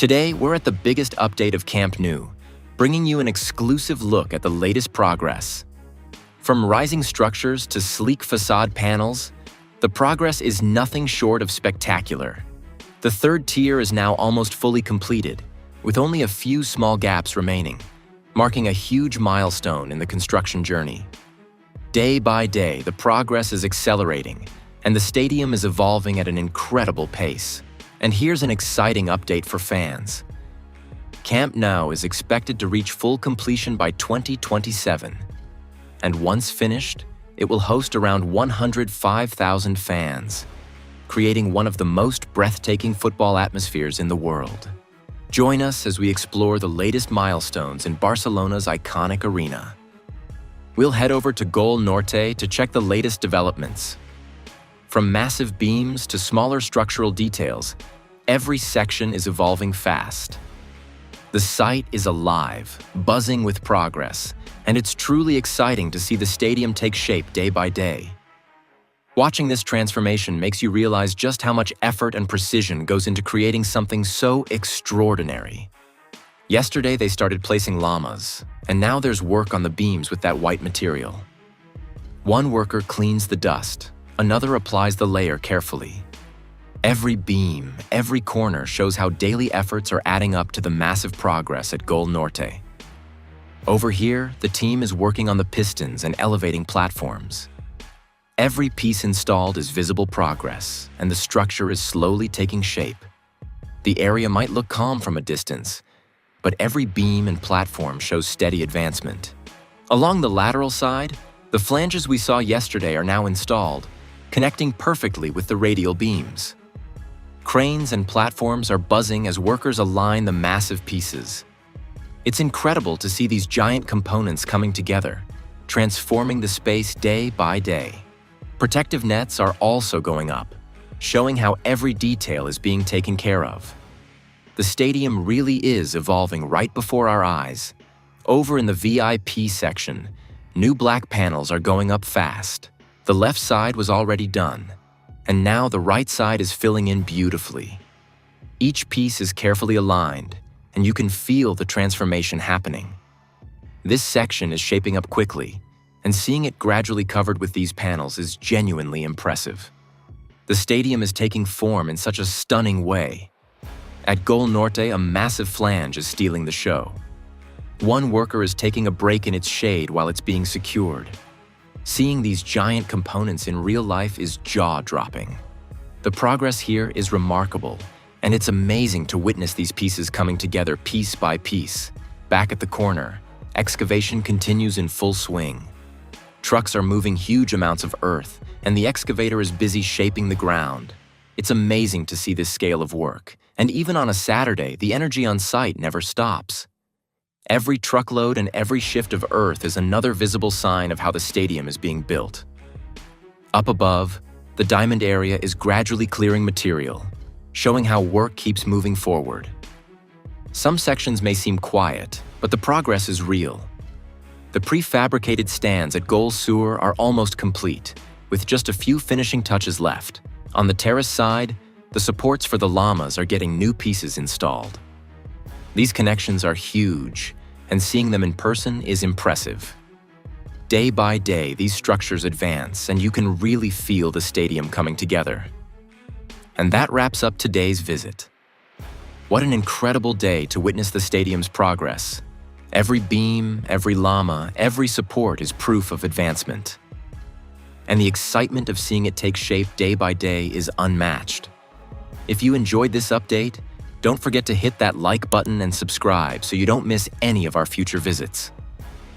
Today, we're at the biggest update of Camp Nou, bringing you an exclusive look at the latest progress. From rising structures to sleek facade panels, the progress is nothing short of spectacular. The third tier is now almost fully completed, with only a few small gaps remaining, marking a huge milestone in the construction journey. Day by day, the progress is accelerating, and the stadium is evolving at an incredible pace. And here's an exciting update for fans. Camp Nou is expected to reach full completion by 2027. And once finished, it will host around 105,000 fans, creating one of the most breathtaking football atmospheres in the world. Join us as we explore the latest milestones in Barcelona's iconic arena. We'll head over to Gol Norte to check the latest developments. From massive beams to smaller structural details, every section is evolving fast. The site is alive, buzzing with progress, and it's truly exciting to see the stadium take shape day by day. Watching this transformation makes you realize just how much effort and precision goes into creating something so extraordinary. Yesterday, they started placing Lamas, and now there's work on the beams with that white material. One worker cleans the dust, another applies the layer carefully. Every beam, every corner shows how daily efforts are adding up to the massive progress at Gol Norte. Over here, the team is working on the pistons and elevating platforms. Every piece installed is visible progress, and the structure is slowly taking shape. The area might look calm from a distance, but every beam and platform shows steady advancement. Along the lateral side, the flanges we saw yesterday are now installed, connecting perfectly with the radial beams. Cranes and platforms are buzzing as workers align the massive pieces. It's incredible to see these giant components coming together, transforming the space day by day. Protective nets are also going up, showing how every detail is being taken care of. The stadium really is evolving right before our eyes. Over in the VIP section, new black panels are going up fast. The left side was already done, and now the right side is filling in beautifully. Each piece is carefully aligned, and you can feel the transformation happening. This section is shaping up quickly, and seeing it gradually covered with these panels is genuinely impressive. The stadium is taking form in such a stunning way. At Gol Norte, a massive flange is stealing the show. One worker is taking a break in its shade while it's being secured. Seeing these giant components in real life is jaw-dropping. The progress here is remarkable, and it's amazing to witness these pieces coming together piece by piece. Back at the corner, excavation continues in full swing. Trucks are moving huge amounts of earth, and the excavator is busy shaping the ground. It's amazing to see this scale of work, and even on a Saturday, the energy on site never stops. Every truckload and every shift of earth is another visible sign of how the stadium is being built. Up above, the diamond area is gradually clearing material, showing how work keeps moving forward. Some sections may seem quiet, but the progress is real. The prefabricated stands at Gol Sur are almost complete, with just a few finishing touches left. On the terrace side, the supports for the Lamas are getting new pieces installed. These connections are huge, and seeing them in person is impressive. Day by day, these structures advance, and you can really feel the stadium coming together. And that wraps up today's visit. What an incredible day to witness the stadium's progress. Every beam, every Lama, every support is proof of advancement. And the excitement of seeing it take shape day by day is unmatched. If you enjoyed this update, don't forget to hit that like button and subscribe so you don't miss any of our future visits.